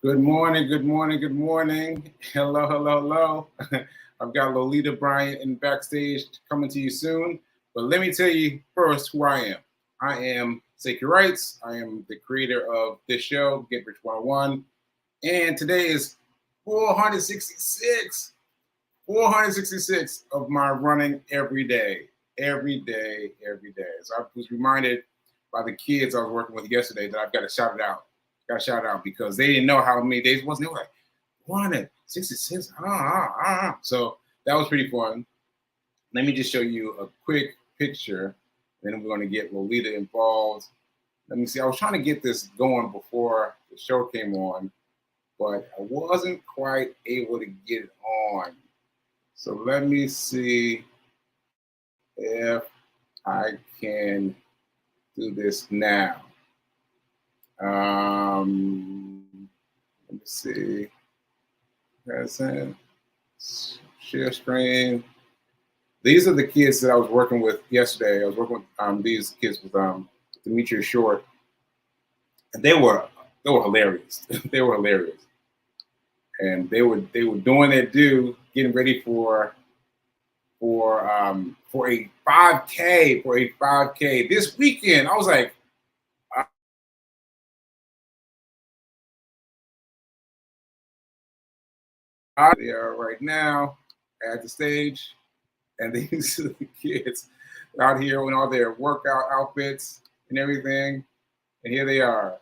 Good morning, good morning, good morning. Hello, hello, hello. I've got Lolita Bryant in backstage coming to you soon. But let me tell you first who I am. I am Sacred Rights. I am the creator of this show, Get Rich 101. And today is 466. 466 of my running every day. Every day, every day. So I was reminded by the kids I was working with yesterday that I've got to shout it out. Got to shout it out because they didn't know how many days it was. They were like, 166. So that was pretty fun. Let me just show you a quick picture. Then we're going to get Lolita involved. Let me see. I was trying to get this going before the show came on, but I wasn't quite able to get it on. So let me see if I can do this now. Let me see. Present. Share screen. These are the kids that I was working with yesterday. I was working with these kids with Demetria Short, and they were hilarious. They were hilarious, and they were doing their due, getting ready for a 5K this weekend. I was like, they are right now at the stage, and these are the kids out here in all their workout outfits and everything, and here they are.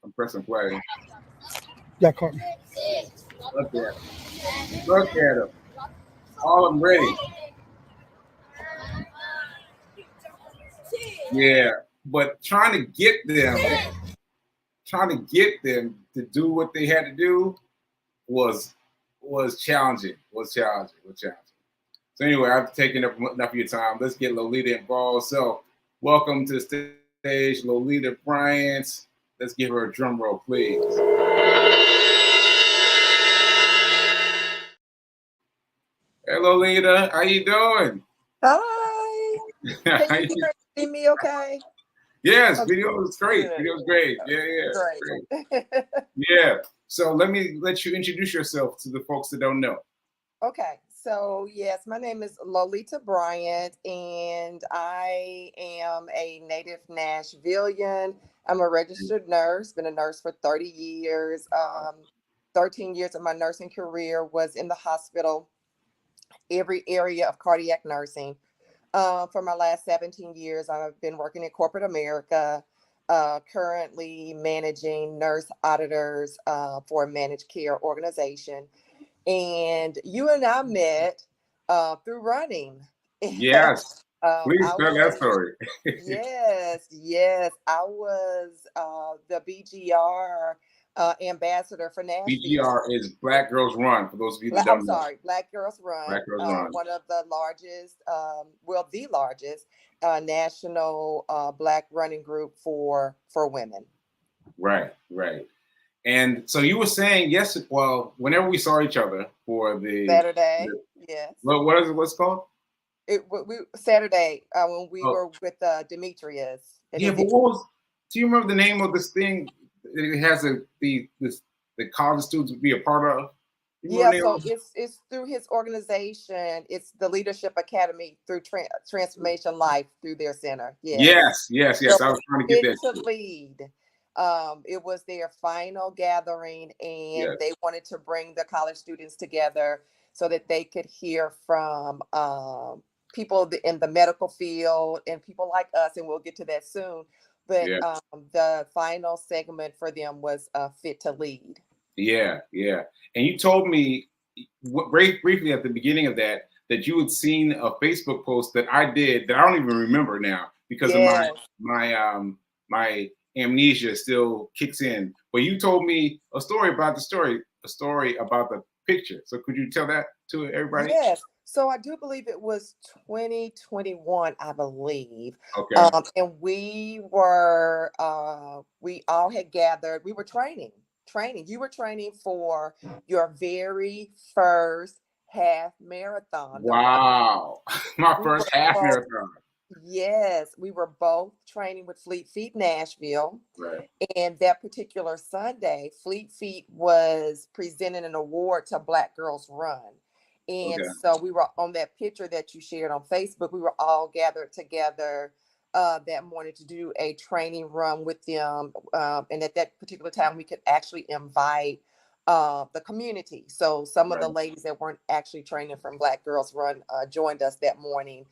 I'm pressing play. Yeah, caught me. Look at them. Look at them. All of them ready. Yeah, but trying to get them to do what they had to do was challenging. So anyway, I've taken up enough of your time. Let's get Lolita involved. So welcome to the stage, Lolita Bryant. Let's give her a drum roll, please. Hey Lolita, how you doing? Hi. Can you see me okay? Yes, video is great. Video is great. Yeah. Great. Yeah. So let you introduce yourself to the folks that don't know. Okay. So, yes, my name is Lolita Bryant, and I am a native Nashvilleian. I'm a registered nurse, been a nurse for 30 years. 13 years of my nursing career was in the hospital, every area of cardiac nursing. For my last 17 years, I've been working in corporate America, currently managing nurse auditors for a managed care organization. And you and I met through running. Yes. Please tell that story. Yes. I was the BGR ambassador for Nashville. BGR is Black Girls Run, for those of you that I'm don't know. sorry, Black Girls Run, Black Girls Run. one of the largest, the largest national Black running group for women. Right. And so you were saying whenever we saw each other for Saturday, yes. What is it? What's it called? Saturday when we were with Demetrius. Yeah, but do you remember the name of this thing? It has the college students would be a part of. Yeah, so it's through his organization. It's the Leadership Academy through Transformation Life through their center. Yes. So I was trying to get that to lead. It was their final gathering, and they wanted to bring the college students together so that they could hear from people in the medical field and people like us, and we'll get to that soon. But the final segment for them was Fit to Lead. Yeah. And you told me very briefly at the beginning of that you had seen a Facebook post that I did that I don't even remember now because of my amnesia still kicks in. But you told me a story about the picture. So could you tell that to everybody? Yes. So I do believe it was 2021, I believe. Okay. And we were, we all had gathered, we were training. You were training for your very first half marathon. Wow. My first half marathon. Yes, we were both training with Fleet Feet Nashville. Right. And that particular Sunday, Fleet Feet was presenting an award to Black Girls Run. And Okay. so we were on that picture that you shared on Facebook. We were all gathered together that morning to do a training run with them. And at that particular time, we could actually invite the community. So some of Right. the ladies that weren't actually training from Black Girls Run joined us that morning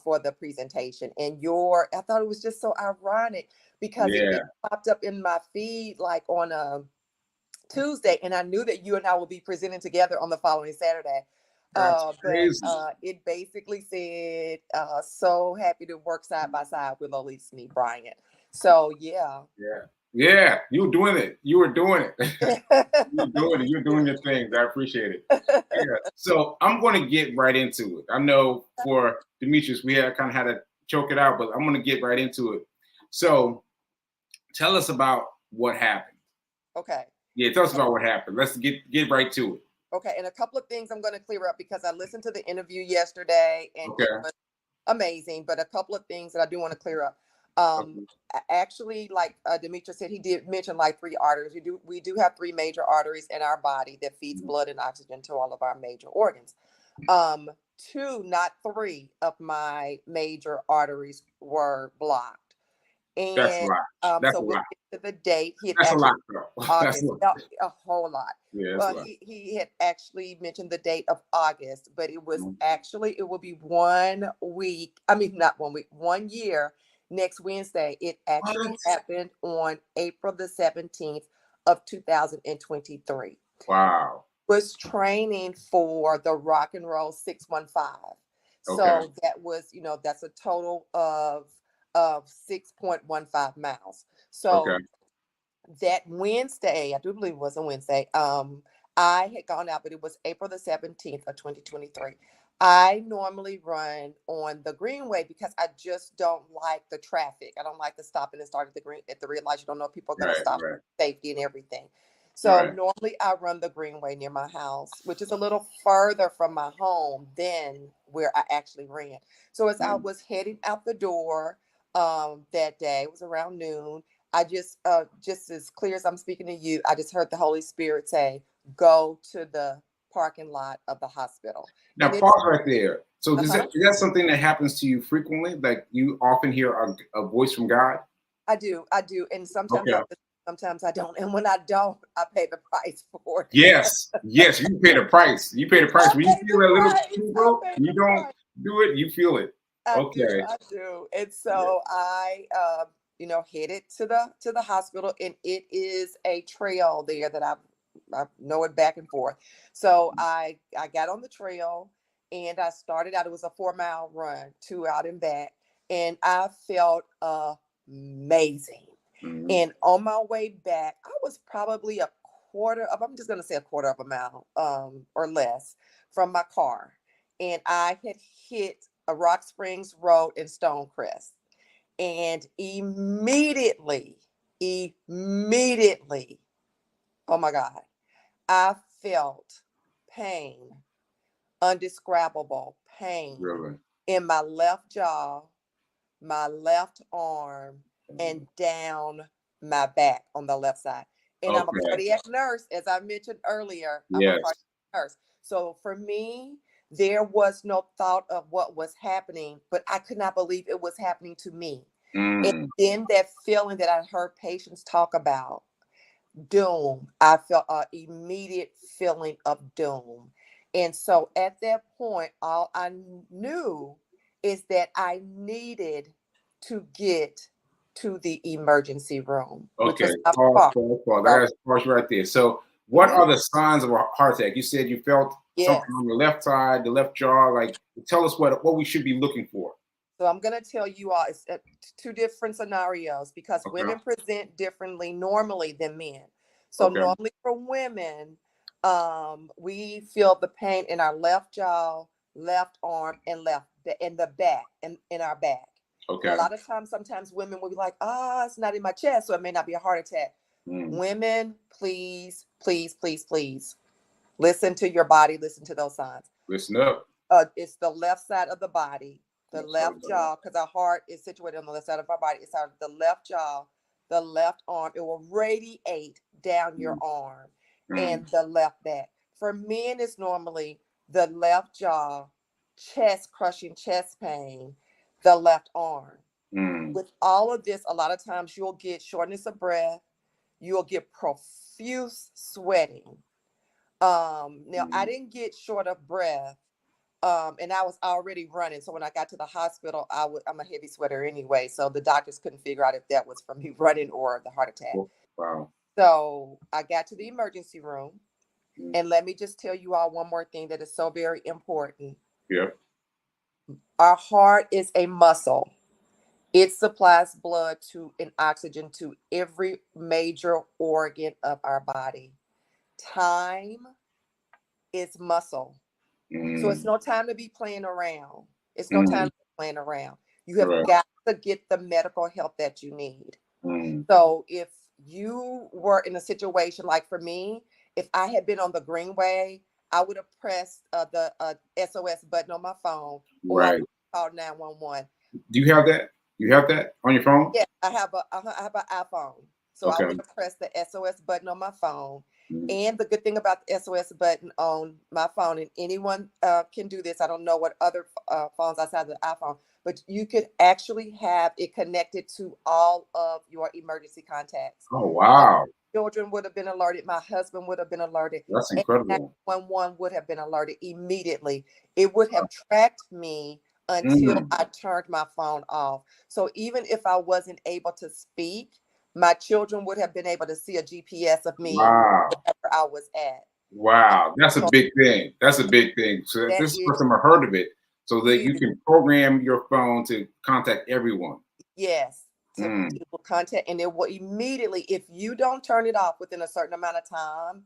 for the presentation. And I thought it was just so ironic because Yeah. it popped up in my feed like on a Tuesday, and I knew that you and I would be presenting together on the following Saturday. That's But crazy. it basically said, so happy to work side by side with Lolita Sneed-Bryant. So, yeah. Yeah. Yeah. You were doing it. You were doing it. You're doing it. Thank You're doing your things. I appreciate it. you. Yeah. So I'm going to get right into it. I know for Demetrius, we had kind of had to choke it out, but I'm going to get right into it. So tell us about what happened. Okay. Yeah, tell us about what happened. Let's get right to it. Okay. And a couple of things I'm going to clear up because I listened to the interview yesterday and Okay. it was amazing, but a couple of things that I do want to clear up. Okay. Actually, like Demetrius said, he did mention like 3 arteries. We do have 3 major arteries in our body that feeds blood and oxygen to all of our major organs. 2, not 3 of my major arteries were blocked. That's a And lot. That's so a we'll lot. get to the date. He had That's a actually lot, though. That's a August, lot. a whole lot. Yeah, that's a Well, lot. he had actually mentioned the date of August, but it was Mhm. actually, it will be 1 week. I mean, not 1 week, 1 year next Wednesday. It actually What? happened on April the 17th of 2023. Wow. Was training for the Rock and Roll 615. Okay. So that was, that's a total of 6.15 miles. So Okay. that Wednesday, I do believe it was a Wednesday, I had gone out, but it was April the 17th of 2023. I normally run on the Greenway because I just don't like the traffic. I don't like to stop and start at the red light. You don't know if people are going to Right. stop Right. for safety and everything. So Right. normally I run the Greenway near my house, which is a little further from my home than where I actually ran. So as I Mhm. was heading out the door that day, it was around noon. I just as clear as I'm speaking to you, I just heard the Holy Spirit say, "Go to the parking lot of the hospital." Now And it's pause right there. So uh-huh. is that something that happens to you frequently? Like you often hear a voice from God? I do, and sometimes Okay. I listen, sometimes I don't, and when I don't, I pay the price for it. Yes. Yes. You pay the price. You pay the price. I When you pay feel the that little price. I tingle pay and you the don't price. do it, you feel it. Okay. I do. And Yeah. so I headed to the hospital, and it is a trail there that I know it back and forth. So I got on the trail and I started out, it was a 4-mile run, 2 out and back, and I felt amazing. Mhm. And on my way back, I was probably I'm just gonna say a quarter of a mile or less from my car. And I had hit a Rock Springs Road in Stonecrest. And immediately, oh my God, I felt pain, undescribable pain Really. in my left jaw, my left arm, and down my back on the left side. And I'm a Okay. cardiac nurse, as I mentioned earlier. I'm a Yes. cardiac nurse. So for me, there was no thought of what was happening, but I could not believe it was happening to me. And Mm. then that feeling that I heard patients talk about, doom, I felt an immediate feeling of doom. And so at that point, all I knew is that I needed to get to the emergency room, which Okay. was not Pause, far. pause, pause. I So, got to pause you right there. So what mhm, are the signs of a heart attack? You said you felt yes. something on the left side, the left jaw. Like tell us what we should be looking for. So I'm going to tell you all, it's 2 different scenarios because Okay. women present differently normally than men. So Okay. normally for women, we feel the pain in our left jaw, left arm, and in the back, and in our back. And a Okay. lot of times, sometimes women will be like, it's not in my chest, so it may not be a heart attack. Mm. Women, please, please, please, please listen to your body, listen to those signs. Listen up. It's the left side of the body, The left jaw, because our heart is situated on the left side of our body. It's the left jaw, the left arm. It will radiate down your arm and the left back. For men, it's normally the left jaw, chest crushing chest pain, the left arm. With all of this, a lot of times you'll get shortness of breath. You'll get profuse sweating. Now I didn't get short of breath. And I was already running. So when I got to the hospital, I'm a heavy sweater anyway. So the doctors couldn't figure out if that was from me running or the heart attack. Wow. So I got to the emergency room. And let me just tell you all one more thing that is so very important. Yep. Our heart is a muscle. It supplies blood and oxygen to every major organ of our body. Time is muscle. So it's no time to be playing around. It's no time to be playing around. You have got to get the medical help that you need. So if you were in a situation like for me, if I had been on the Greenway, I would have pressed the SOS button on my phone, or I would have called 911. Do you have that? You have that on your phone? Yeah, I have an iPhone. So I would have pressed the SOS button on my phone. And the good thing about the SOS button on my phone, and anyone can do this, I don't know what other phones outside the iPhone, but you could actually have it connected to all of your emergency contacts. Oh, wow. My children would have been alerted. My husband would have been alerted. That's incredible. 911 would have been alerted immediately. It would have tracked me until I turned my phone off. So even if I wasn't able to speak, my children would have been able to see a GPS of me wherever I was at. Wow, that's a big thing. That's a big thing. So this is the first time I heard of it. So that you can program your phone to contact everyone. Yes, to contact, and it will immediately, if you don't turn it off within a certain amount of time,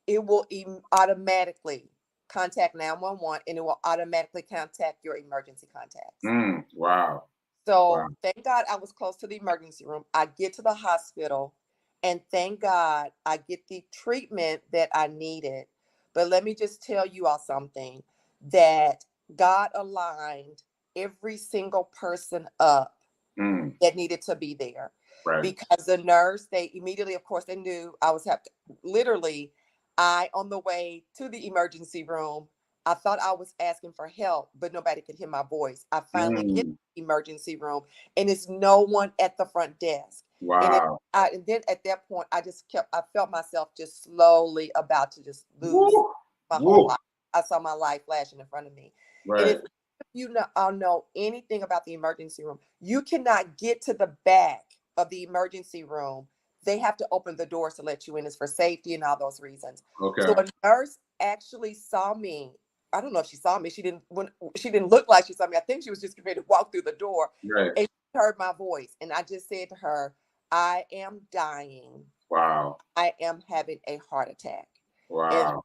it will automatically contact 911, and it will automatically contact your emergency contacts. Wow. So thank God I was close to the emergency room. I get to the hospital, and thank God I get the treatment that I needed. But let me just tell you all something, that God aligned every single person up that needed to be there. Because the nurse, they immediately, of course, they knew I was literally, on the way to the emergency room, I thought I was asking for help, but nobody could hear my voice. I finally get to the emergency room, and it's no one at the front desk. Wow. And then at that point, I felt myself just slowly about to just lose my whole life. I saw my life flashing in front of me. And if you know anything about the emergency room, you cannot get to the back of the emergency room. They have to open the doors to let you in. It's for safety and all those reasons. So a nurse actually saw me. I don't know if she saw me. She didn't look like she saw me. I think she was just ready to walk through the door. And she heard my voice. And I just said to her, I am dying. Wow. I am having a heart attack. Wow. And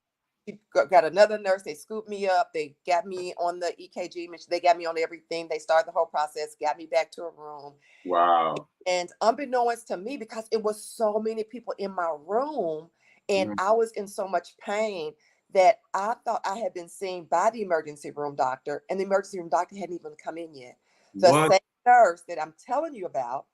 she got another nurse. They scooped me up. They got me on the EKG machine. They got me on everything. They started the whole process, got me back to a room. Wow. And unbeknownst to me, because it was so many people in my room, and I was in so much pain, that I thought I had been seen by the emergency room doctor, and the emergency room doctor hadn't even come in yet. The same nurse that I'm telling you about,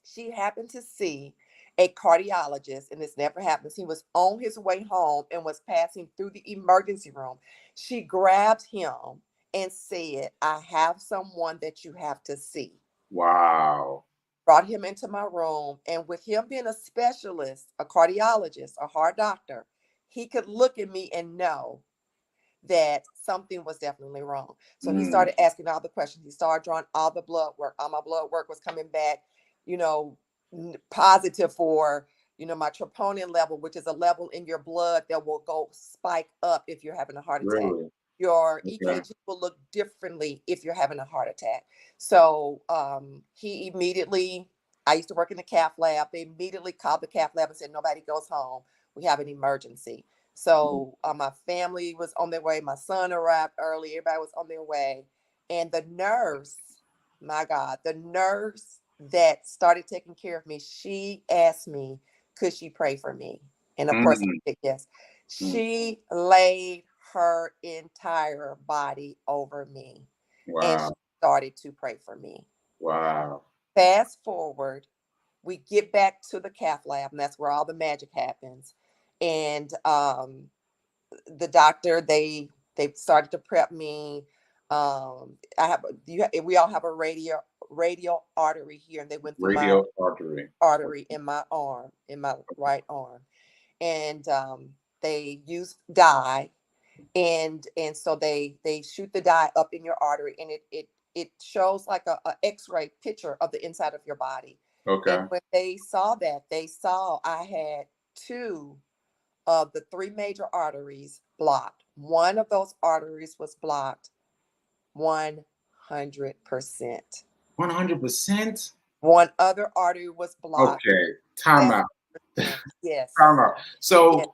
she happened to see a cardiologist, and this never happens. He was on his way home and was passing through the emergency room. She grabbed him and said, I have someone that you have to see. Wow. Brought him into my room, and with him being a specialist, a cardiologist, a heart doctor, he could look at me and know that something was definitely wrong. So he started asking all the questions. He started drawing all the blood work. All my blood work was coming back, positive for, my troponin level, which is a level in your blood that will go spike up if you're having a heart attack. Really? Your EKG will look differently if you're having a heart attack. So he immediately, I used to work in the cath lab. They immediately called the cath lab and said, nobody goes home. We have an emergency. So my family was on their way. My son arrived early. Everybody was on their way. And the nurse, my God, the nurse that started taking care of me, she asked me, could she pray for me? And of course, I said yes. She laid her entire body over me. Wow. And she started to pray for me. Wow. Fast forward, we get back to the cath lab, and that's where all the magic happens. And the doctor, they started to prep me. We all have a radial artery here, and they went through my Radio artery. artery in my arm, in my right arm, and they use dye, and so they shoot the dye up in your artery, and it shows like a X-ray picture of the inside of your body. Okay. And when they saw that, they saw I had two of the three major arteries blocked. One of those arteries was blocked 100%. 100%? One other artery was blocked. Okay. Time out. 7%. Yes. Time out. So, Yes.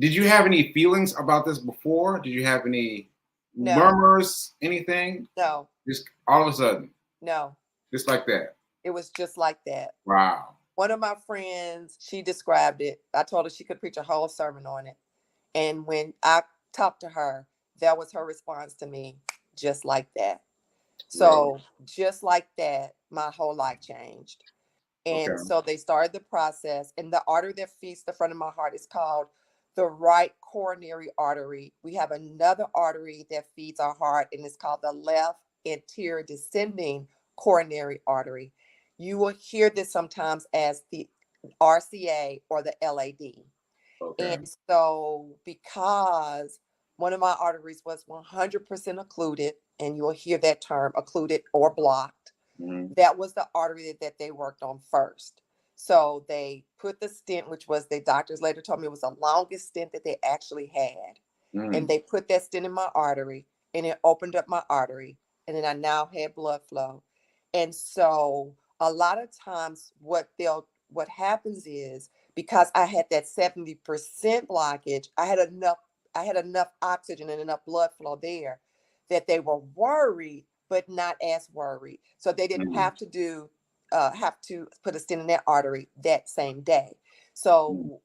did you have any feelings about this before? Did you have any No. murmurs, anything? No. Just all of a sudden, No. just like that. It was just like that. Wow. One of my friends, she described it. I told her she could preach a whole sermon on it. And when I talked to her, that was her response to me, just like that. So just like that, my whole life changed. And Okay. so they started the process, and the artery that feeds the front of my heart is called the right coronary artery. We have another artery that feeds our heart, and it's called the left anterior descending coronary artery. You will hear this sometimes as the RCA or the LAD. Okay. And so because one of my arteries was 100% occluded, and you'll hear that term, occluded or blocked, Mhm. that was the artery that they worked on first. So they put the stent, which was, the doctors later told me it was the longest stent that they actually had. And they put that stent in my artery, and it opened up my artery. And then I now had blood flow. And so a lot of times what happens is, because I had that 70% blockage, I had enough oxygen and enough blood flow there, that they were worried, but not as worried. So they didn't have to put a stent in that artery that same day. So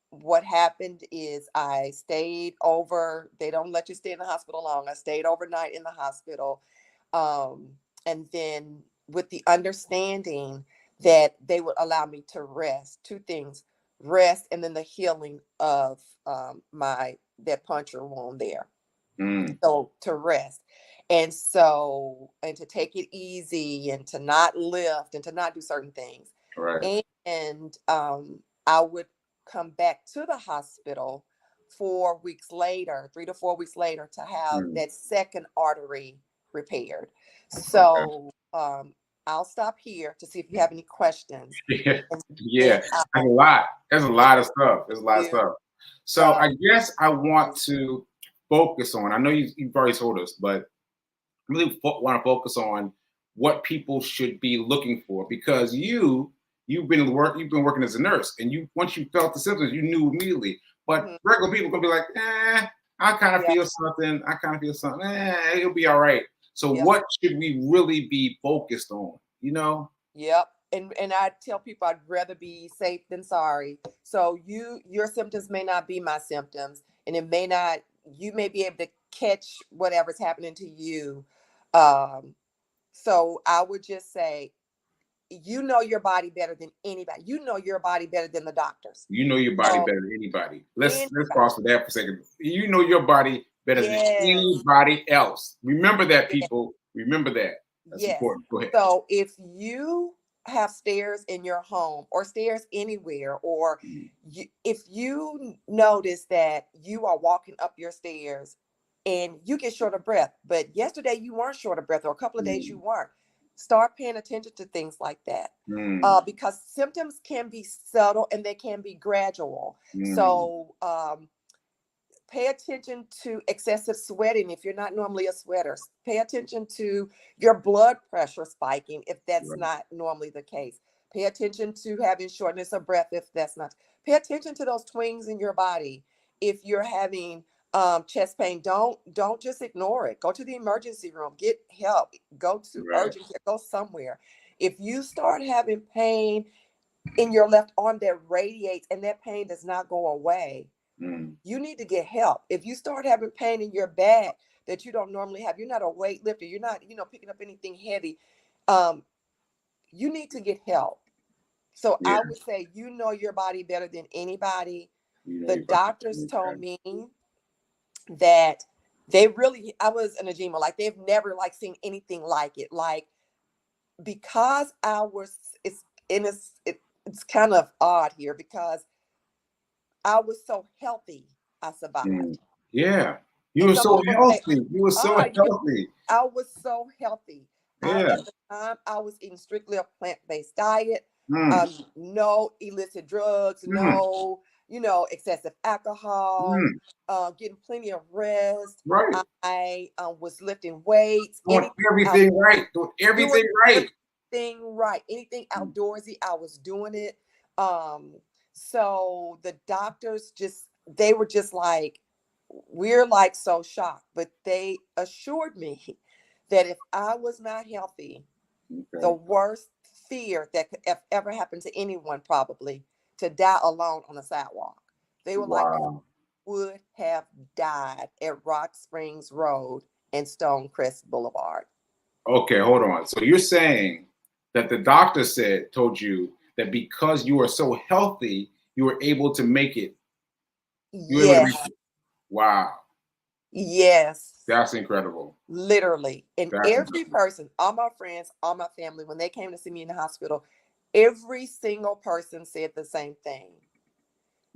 what happened is I stayed over. They don't let you stay in the hospital long. I stayed overnight in the hospital. And then with the understanding that they would allow me to rest, two things: rest, and then the healing of that puncture wound there. So to rest. And to take it easy, and to not lift, and to not do certain things. Right. And I would come back to the hospital 4 weeks later, 3 to 4 weeks later, to have that second artery repaired. So I'll stop here to see if you have any questions. Yeah. And Yeah. then There's a lot. There's a lot of stuff. There's a lot of stuff. So I guess I want to focus on, I know you've already told us, but I really want to focus on what people should be looking for, because you've been working as a nurse, and once you felt the symptoms, you knew immediately. But regular people are gonna be like, I kind of feel something. I kind of feel something. It'll be all right. So what should we really be focused on? Yep. And I tell people I'd rather be safe than sorry. So your symptoms may not be my symptoms, and you may be able to catch whatever's happening to you. So I would just say, you know your body better than anybody. You know your body better than the doctors. You know your body better than anybody. Let's pause for that for a second. You know your body better than anybody else. Remember that, people. Remember that. That's important. Go ahead. So if you have stairs in your home, or stairs anywhere, or if you notice that you are walking up your stairs and you get short of breath, but yesterday you weren't short of breath, or a couple of days you weren't, start paying attention to things like that. Because symptoms can be subtle and they can be gradual. So pay attention to excessive sweating if you're not normally a sweater. Pay attention to your blood pressure spiking if that's not normally the case. Pay attention to having shortness of breath if that's not. Pay attention to those twinges in your body. If you're having chest pain, don't just ignore it. Go to the emergency room, get help, go to urgent care, go somewhere. If you start having pain in your left arm that radiates and that pain does not go away, you need to get help. If you start having pain in your back that you don't normally have. You're not a weightlifter. You're not, picking up anything heavy. Um, you need to get help. So Yeah. I would say, your body better than anybody. The You're about doctors told to- me that I was an edema, like they've never like seen anything like it. Like, because it's kind of odd here because I was so healthy, I survived. Yeah. You And were some so people say, healthy. You were so healthy. I was so healthy. Yeah. At the time, I was eating strictly a plant-based diet. Mm. No illicit drugs, Mm. no, excessive alcohol, Mm. getting plenty of rest. Right. I was lifting weights, Doing everything right. Doing doing everything right. everything right. Anything outdoorsy, I was doing it. So the doctors they were just like, we're like so shocked, but they assured me that if I was not healthy, the Okay. worst fear that could ever happen to anyone, probably to die alone on a sidewalk. They were like, you Wow. would have died at Rock Springs Road and Stonecrest Boulevard. Okay, hold on. So you're saying that the doctor told you that because you are so healthy, you were able to make it. You were able to make Yes, it. Wow. yes, That's incredible. literally. And That's every incredible. person, all my friends, all my family, when they came to see me in the hospital, every single person said the same thing.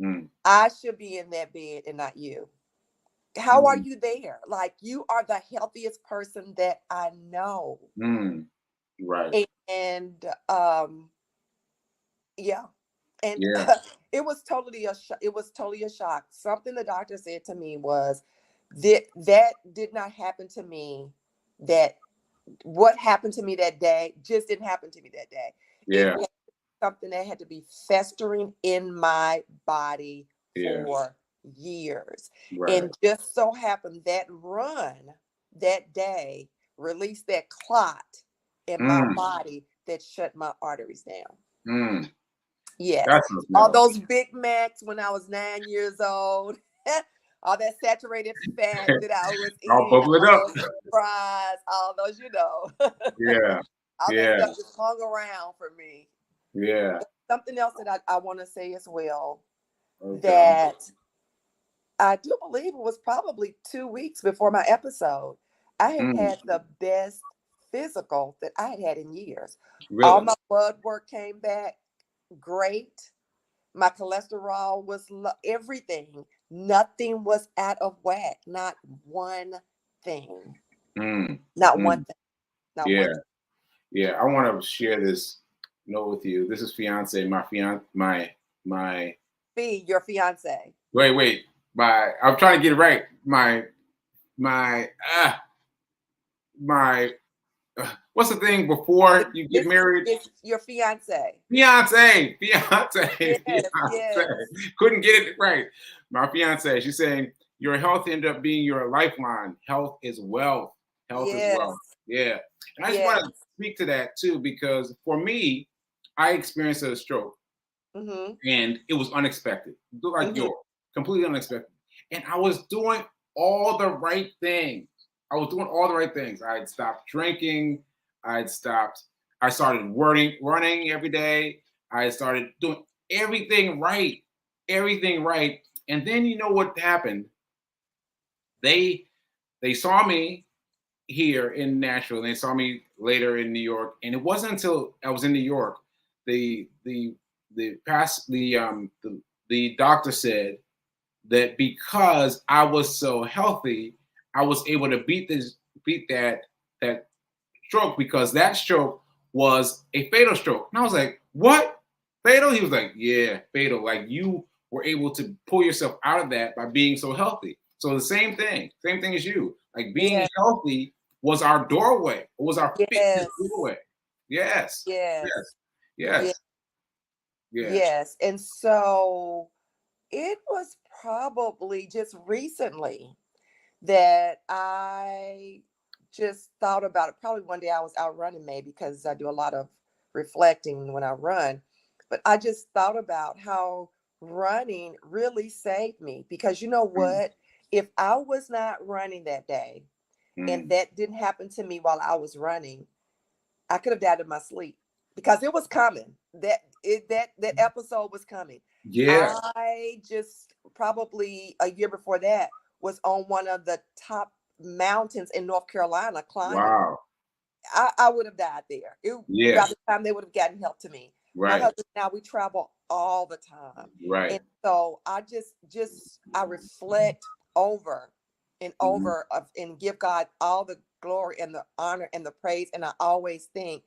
Mm. I should be in that bed and not you. How are Mm. you there? Like, you are the healthiest person that I know. Mm. Right. And yeah. And Yeah. it was totally a shock. Something the doctor said to me was that did not happen to me. That what happened to me that day just didn't happen to me that day. It Yeah. had something that had to be festering in my body Yeah. for years. Right. And just so happened that run that day released that clot in my Mm. body that shut my arteries down. Mm. Yes. That's what's All metal. those Big Macs when I was 9 years old. All that saturated fat that I was I'll eating, bubble it all up. those fries, all those, Yeah. all that Yeah. stuff just hung around for me. Yeah. Something else that I want to say as well, Okay. that I do believe it was probably 2 weeks before my episode, I had Mm. had the best physical that I had had in years. All Really? my blood work came back great. My cholesterol was everything. Nothing was out of whack. Not one thing. Mm. Not one Mm. thing. Not Yeah. one thing. Yeah. I want to share this note with you. This is fiance, my Fee, your fiance. wait. I'm trying to get it right. My my what's the thing before you get married? It's your fiance. Fiance, Yes, fiance. yes, Couldn't get it right. My fiance, she's saying your health ended up being your lifeline. Health is wealth. Health is yes, wealth. Yeah. And I just yes. want to speak to that too, because for me, I experienced a stroke Mm-hmm. and it was unexpected, like Mm-hmm. yours, completely unexpected. And I was doing all the right things. I had stopped drinking. I had stopped. I started running every day. I started doing everything right, everything right. And then you know what happened? They they saw me here in Nashville, and they saw me later in New York. And it wasn't until I was in New York, the the the past the doctor said that because I was so healthy, I was able to beat that stroke, because that stroke was a fatal stroke. And I was like, what? Fatal? He was like, yeah, fatal. Like, you were able to pull yourself out of that by being so healthy. So the same thing as you. Like, being Yes, healthy was our doorway. It was our fitness yes, doorway. Yes. yes, Yes. yes, Yes. Yeah. yes. And so it was probably just recently that I just thought about it. Probably one day I was out running, maybe because I do a lot of reflecting when I run. But I just thought about how running really saved me, because you know Mm. what? If I was not running that day, and that didn't happen to me while I was running, I could have died in my sleep because it was coming. That episode was coming. Yeah. I just probably a year before that was on one of the top mountains in North Carolina climbing. Wow. I would have died there. Yeah. By the time they would have gotten help to me. My Right. husband and I, we travel all the time. Right. And so I I reflect over and over and give God all the glory and the honor and the praise. And I always think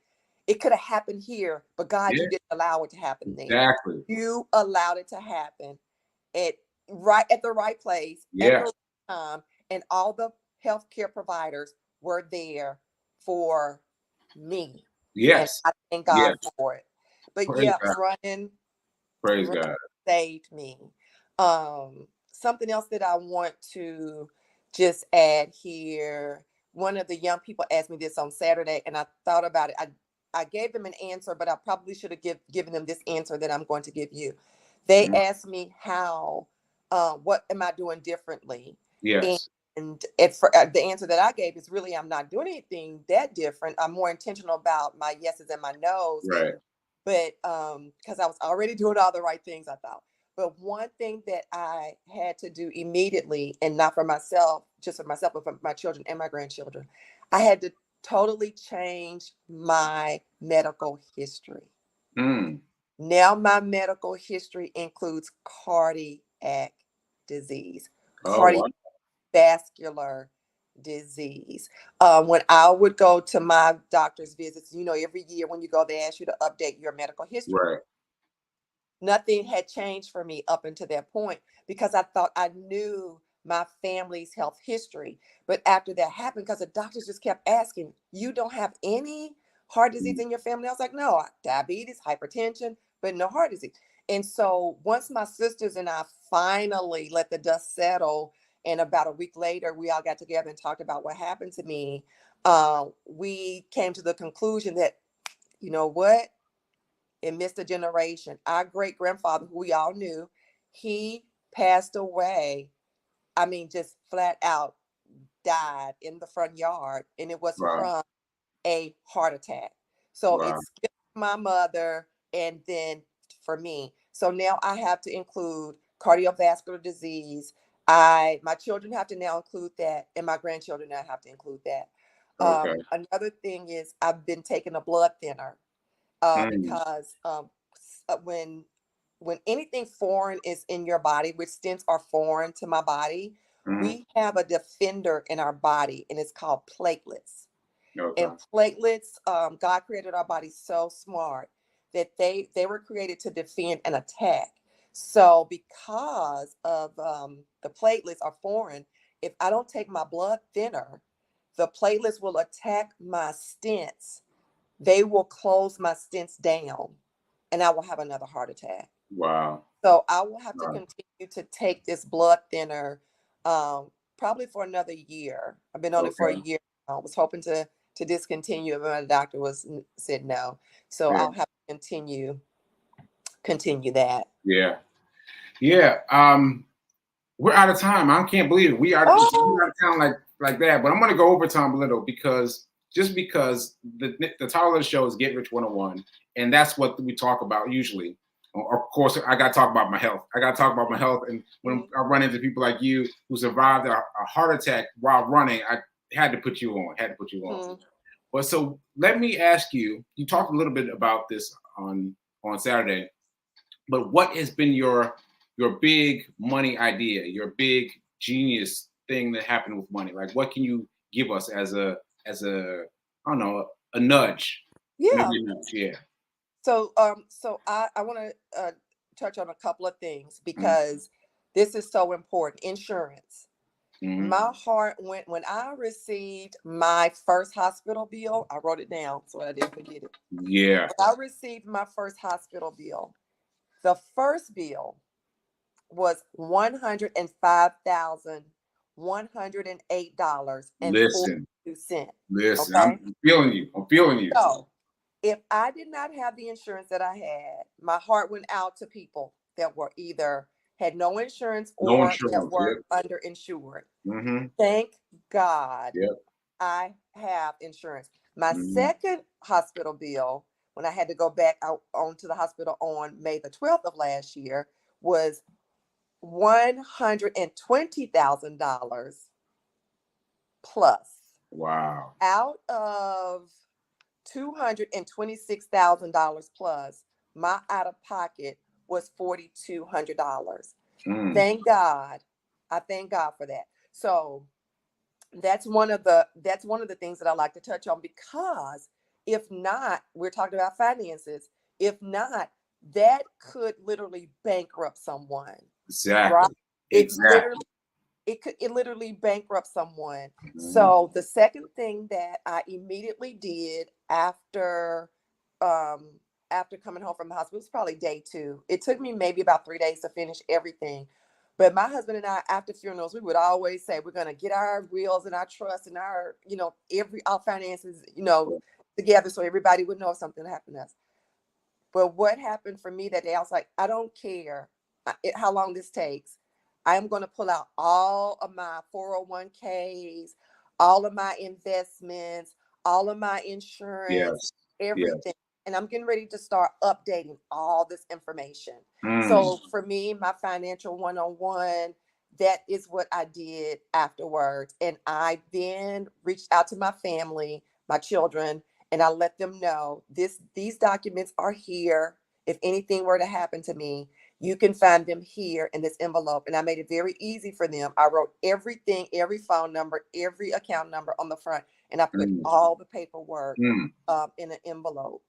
it could have happened here, but God, Yeah. you didn't allow it to happen there. Exactly. You allowed it to happen at the right place at Yeah. the right time, and all the healthcare providers were there for me. And Yes. I thank Yes. God for it. But Praise yeah, God. running Praise God. saved me. Something else that I want to just add here. One of the young people asked me this on Saturday, and I thought about it. I gave them an answer, but I probably should have given them this answer that I'm going to give you. They asked me what am I doing differently? Yes. And the answer that I gave is really, I'm not doing anything that different. I'm more intentional about my yeses and my nos. Right. But because I was already doing all the right things, I thought. But one thing that I had to do immediately, and not for myself, just for myself, but for my children and my grandchildren, I had to totally change my medical history. Now my medical history includes cardiac disease, Oh, wow. cardiovascular disease. When I would go to my doctor's visits, every year when you go, they ask you to update your medical history. Right. Nothing had changed for me up until that point because I thought I knew my family's health history. But after that happened, because the doctors just kept asking, you don't have any heart disease in your family? I was like, no, diabetes, hypertension, but no heart disease. And so once my sisters and I finally let the dust settle, and about a week later, we all got together and talked about what happened to me, we came to the conclusion that, you know what? It missed a generation. Our great grandfather, who we all knew, he passed away. I mean, just flat out died in the front yard, and it was Wow. from a heart attack. So it Wow. skipped my mother, and then for me. So now I have to include cardiovascular disease. My children have to now include that, and my grandchildren now have to include that. Okay. Another thing is I've been taking a blood thinner. Because when anything foreign is in your body, which stents are foreign to my body, we have a defender in our body, and it's called platelets. Okay. And platelets, God created our body so smart that they were created to defend an attack. So because of the platelets are foreign, if I don't take my blood thinner, the platelets will attack my stents. They will close my stents down, and I will have another heart attack. Wow. So I will have to Wow. continue to take this blood thinner probably for another year. I've been on it for a Okay. year. I was hoping to discontinue, but my doctor said no. So Yeah. I'll have to continue that. Yeah. Yeah. We're out of time. I can't believe it. We're out of town like that. But I'm gonna go over time a little because the title of the show is Get Rich 101, and that's what we talk about usually. Of course, I gotta talk about my health. And when I run into people like you who survived a heart attack while running, I had to put you on. But so let me ask you. You talked a little bit about this on Saturday, but what has been your big money idea, your big genius thing that happened with money? Like, what can you give us as a I don't know, a nudge? Yeah. Maybe a nudge. Yeah. So I want to touch on a couple of things because this is so important. Insurance. My heart went when I received my first hospital bill. I wrote it down so I didn't forget it. Yeah. When I received my first hospital bill, the first bill was $105,108.42. Listen. Okay. I'm feeling you. So if I did not have the insurance that I had, my heart went out to people that were either had no insurance No or that insurance. were underinsured. Yep. Thank God Yep. I have insurance. My Mhm. second hospital bill, when I had to go back out onto the hospital on May the 12th of last year, was $120,000 plus. Wow. Out of $226,000 plus, my out of pocket was $4,200. Mm. Thank God. I thank God for that. So that's one of the things that I like to touch on, because if not, we're talking about finances. If not, that could literally bankrupt someone, right? Exactly. It Exactly. literally bankrupt someone. Mhm. So the second thing that I immediately did um after coming home from the hospital, it was probably day 2. It took me maybe about 3 days to finish everything. But my husband and I, after funerals, we would always say we're gonna get our wills and our trust and our, our finances, together, so everybody would know if something happened to us. But what happened for me that day, I was like, I don't care how long this takes. I am going to pull out all of my 401ks, all of my investments, all of my insurance, Yes. Yes. everything. And I'm getting ready to start updating all this information. Mm. So for me, my financial one-on-one, that is what I did afterwards. And I then reached out to my family, my children, and I let them know these documents are here. If anything were to happen to me, you can find them here in this envelope. And I made it very easy for them. I wrote everything, every phone number, every account number on the front, and I put Mm. all the paperwork Mm. in an envelope.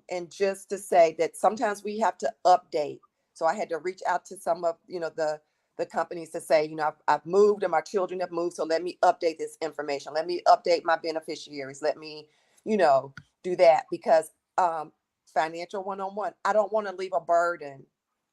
And just to say that sometimes we have to update. So I had to reach out to some of the companies to say, I've moved and my children have moved, so let me update this information. Let me update my beneficiaries. Let me do that, because financial one-on-one, I don't want to leave a burden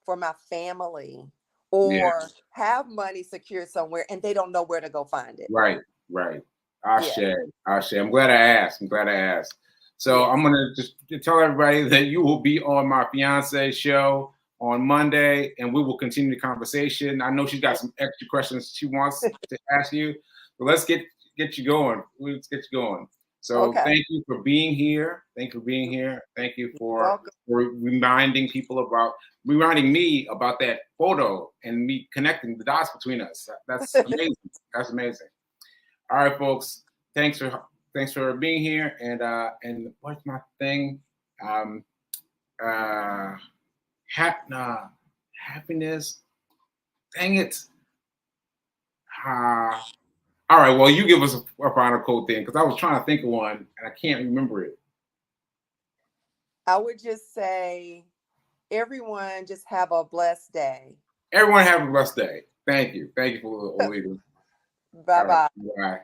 for my family, Yeah. or have money secured somewhere and they don't know where to go find it. Right. Right. Yeah. Ashe. Ashe. I'm glad I asked. I'm glad I asked. So Yes. I'm gonna just tell everybody that you will be on my fiance show on Monday, and we will continue the conversation. I know she's got some extra questions she wants to ask you, but let's get you going. Let's get you going. So Okay. thank you for being here. Thank you for being here. Thank you Welcome. for reminding me about that photo and me connecting the dots between us. That's amazing. That's amazing. All right, folks. Thanks for being here. And what's my thing? Um, uh, happiness. Dang it. Uh, all right. Well, you give us a final quote then, because I was trying to think of one and I can't remember it. I would just say, everyone just have a blessed day. Everyone have a blessed day. Thank you. Thank you for the leader. Bye All right. bye. Bye.